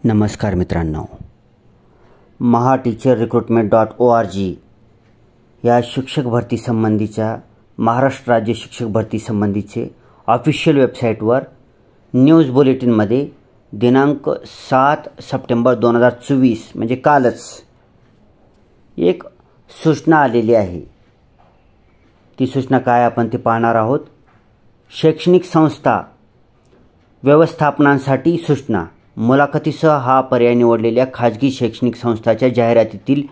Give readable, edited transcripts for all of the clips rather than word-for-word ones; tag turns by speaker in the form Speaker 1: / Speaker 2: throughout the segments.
Speaker 1: नमस्कार मित्रांनो, mahateacherrecruitment.org या शिक्षक भरती संबंधीच्या महाराष्ट्र राज्य शिक्षक भरती संबंधीचे ऑफिशियल वेबसाईटवर न्यूज बुलेटिनमध्ये दिनांक 7 सप्टेंबर 2024 म्हणजे कालच एक सूचना आलेली आहे। ती सूचना काय आपण ते पाहणार आहोत। शैक्षणिक संस्था व्यवस्थापनांसाठी सूचना। मुलाखतीसह हा पर्याय निवडलेल्या खाजगी शैक्षणिक संस्थांच्या जाहिरातीतील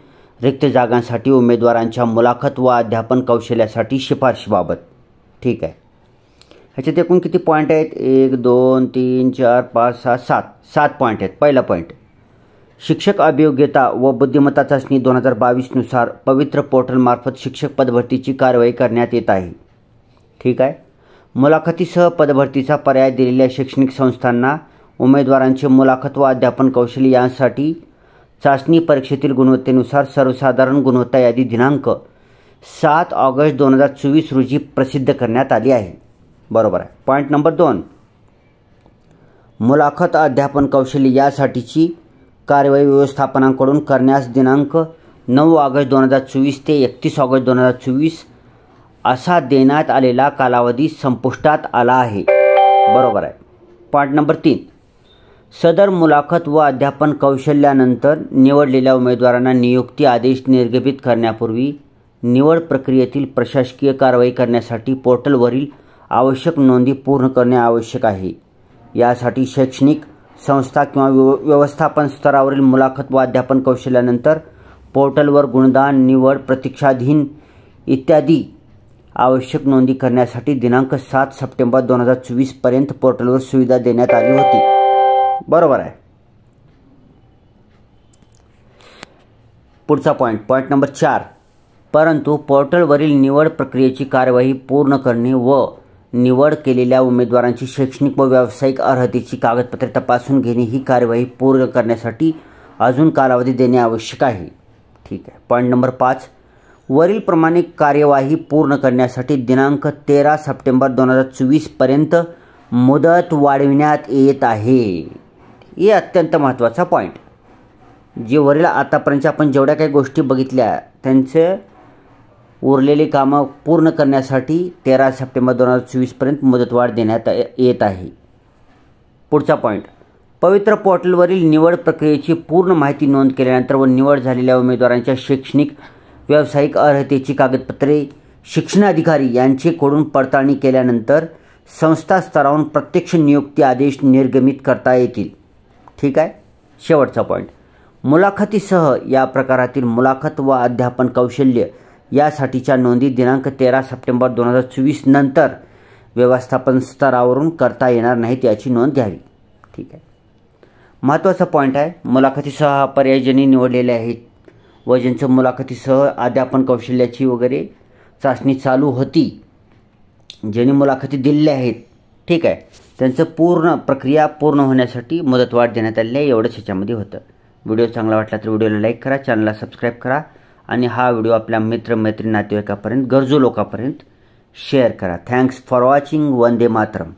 Speaker 1: रिक्त जागांसाठी उमेदवारांच्या मुलाखत व अध्यापन कौशल्यासाठी शिफारशीबाबत। ठीक आहे, ह्याच्यात एकूण किती पॉईंट आहेत? 1 2 3 4 5 6 7 पॉईंट आहेत। पहिला पॉईंट, शिक्षक अभियोग्यता व बुद्धिमत्ता चाचणी 2022 नुसार पवित्र पोर्टल मार्फत शिक्षक पदभरतीची कार्यवाही करण्यात येत आहे। ठीक आहे, मुलाखतीसह पदभरतीचा पर्याय दिलेल्या शैक्षणिक संस्थांना उमेदवारांचे मुलाखत व अध्यापन कौशल्य यांसाठी चाचणी परीक्षेतील गुणवत्तेनुसार सर्वसाधारण गुणवत्ता यादी दिनांक 7 ऑगस्ट 2024 रोजी प्रसिद्ध करण्यात आली आहे। बरोबर आहे। पॉईंट नंबर 2, मुलाखत अध्यापन कौशल्य यासाठीची कार्यवाही व्यवस्थापनाकडून करण्यास दिनांक 9 ऑगस्ट 2024 ते 31 ऑगस्ट 2024 असा देण्यात आलेला कालावधी संपुष्टात आला आहे। बरोबर आहे। पॉईंट नंबर 3, सदर मुलाखत व अध्यापन कौशल्यानंतर निवडलेल्या उमेदवारांना नियुक्ती आदेश निर्गमित करण्यापूर्वी निवड प्रक्रियेतील प्रशासकीय कारवाई करण्यासाठी पोर्टलवरील आवश्यक नोंदी पूर्ण करणे आवश्यक आहे। यासाठी शैक्षणिक संस्था किंवा व्यवस्थापन स्तरावरील मुलाखत व अध्यापन कौशल्यानंतर पोर्टलवर गुणदान, निवड, प्रतीक्षाधीन इत्यादी आवश्यक नोंदी करण्यासाठी दिनांक 7 सप्टेंबर 2024 पर्यंत पोर्टलवर सुविधा देण्यात आली होती। बरोबर आहे। पुढचा पॉईंट नंबर 4, परंतु पोर्टलवरील निवड प्रक्रियेची कार्यवाही पूर्ण करणे व निवड केलेल्या उमेदवारांची शैक्षणिक व व्यावसायिक अर्हतेची कागदपत्रे तपासून घेणे ही कार्यवाही पूर्ण करण्यासाठी अजून कालावधी देणे आवश्यक आहे। ठीक आहे। पॉईंट नंबर 5, वरील प्रमाणे कार्यवाही पूर्ण करण्यासाठी दिनांक 13 सप्टेंबर 2024 पर्यंत मुदत वाढविण्यात येत आहे। हे अत्यंत महत्त्वाचा पॉईंट। जे वरील आतापर्यंत आपण जेवढ्या काही गोष्टी बघितल्या त्यांचे उरलेले कामं पूर्ण करण्यासाठी 13 सप्टेंबर 2024 पर्यंत मुदतवाढ देण्यात येत आहे। पुढचा पॉईंट, पवित्र पोर्टलवरील निवड प्रक्रियेची पूर्ण माहिती नोंद केल्यानंतर व निवड झालेल्या उमेदवारांच्या शैक्षणिक व्यावसायिक अर्हतेची कागदपत्रे शिक्षणाधिकारी यांच्याकडून पडताळणी केल्यानंतर संस्था स्तरावरून प्रत्यक्ष नियुक्ती आदेश निर्गमित करता येतील। ठीक आहे। शेवटचा पॉईंट, मुलाखतीसह या प्रकारातील मुलाखत व अध्यापन कौशल्य यासाठीच्या नोंदी दिनांक 13 सप्टेंबर 2024 नंतर व्यवस्थापन स्तरावरून करता येणार नाहीत याची नोंद घ्यावी। ठीक आहे। महत्त्वाचा पॉईंट आहे, मुलाखतीसह हा पर्याय ज्यांनी निवडलेले आहेत व ज्यांचं मुलाखतीसह अध्यापन कौशल्याची वगैरे चाचणी चालू होती, ज्यांनी मुलाखती दिलेल्या आहेत, ठीक आहे, त्यांचं पूर्ण प्रक्रिया पूर्ण होण्यासाठी मुदतवाढ देण्यात आलेली आहे। एवढंच ह्याच्यामध्ये होतं। व्हिडिओ चांगला वाटला तर व्हिडिओला लाईक करा, चॅनलला सबस्क्राईब करा आणि हा व्हिडिओ आपल्या मित्रमैत्रिणी नातेवाईकांपर्यंत, गरजू लोकांपर्यंत शेअर करा। Thanks for watching. Vande Mataram.